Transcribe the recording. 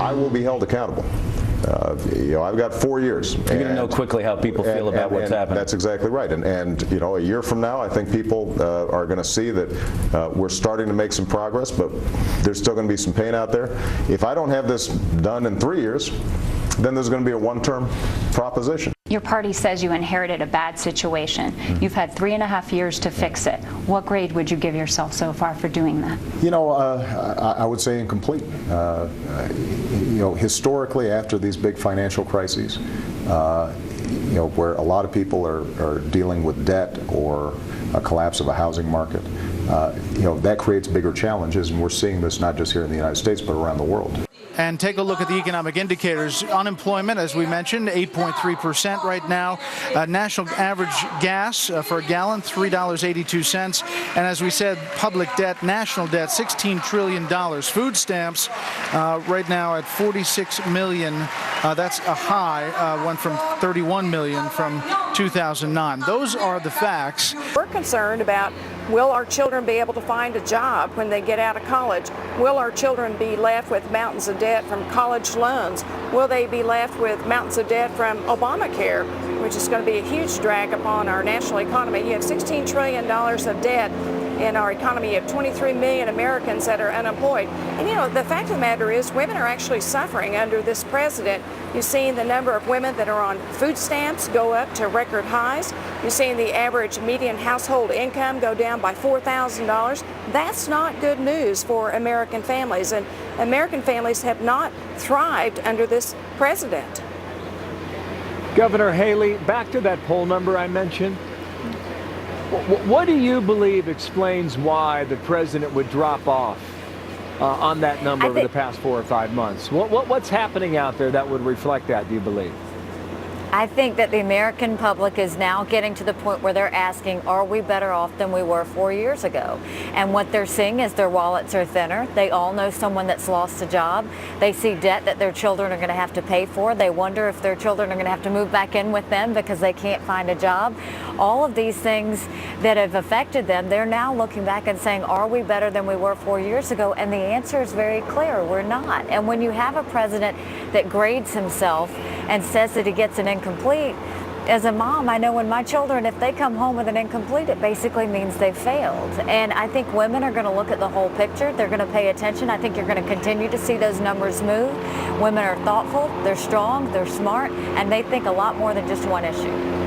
I will be held accountable. I've got 4 years. You're going to know quickly how people feel about what's happening. That's exactly right. And a year from now, I think people are going to see that we're starting to make some progress, but there's still going to be some pain out there. If I don't have this done in 3 years, then there's going to be a one-term proposition. Your party says you inherited a bad situation. You've had 3.5 years to fix it. What grade would you give yourself so far for doing that? I would say incomplete. Historically, after these big financial crises, where a lot of people are dealing with debt or a collapse of a housing market, that creates bigger challenges, and we're seeing this not just here in the United States, but around the world. And take a look at the economic indicators. Unemployment, as we mentioned, 8.3% right now. National average gas for a gallon, $3.82. And as we said, public debt, national debt, $16 trillion. Food stamps right now at $46 million. That's a high, went from $31 million from 2009. Those are the facts. We're concerned about, will our children be able to find a job when they get out of college? Will our children be left with mountains of debt from college loans? Will they be left with mountains of debt from Obamacare, which is going to be a huge drag upon our national economy? You have $16 trillion of debt in our economy. You have 23 million Americans that are unemployed. And the fact of the matter is, women are actually suffering under this president. You've seen the number of women that are on food stamps go up to record highs. You've seen the average median household income go down by $4,000. That's not good news for American families, and American families have not thrived under this president. Governor Haley, back to that poll number I mentioned. What do you believe explains why the president would drop off on that number over the past 4 or 5 months? What's happening out there that would reflect that, do you believe? I think that the American public is now getting to the point where they're asking, are we better off than we were 4 years ago? And what they're seeing is their wallets are thinner. They all know someone that's lost a job. They see debt that their children are going to have to pay for. They wonder if their children are going to have to move back in with them because they can't find a job. All of these things that have affected them, they're now looking back and saying, are we better than we were 4 years ago? And the answer is very clear, we're not. And when you have a president that grades himself and says that he gets an incomplete, as a mom, I know when my children, if they come home with an incomplete, it basically means they've failed. And I think women are going to look at the whole picture. They're going to pay attention. I think you're going to continue to see those numbers move. Women are thoughtful, they're strong, they're smart, and they think a lot more than just one issue.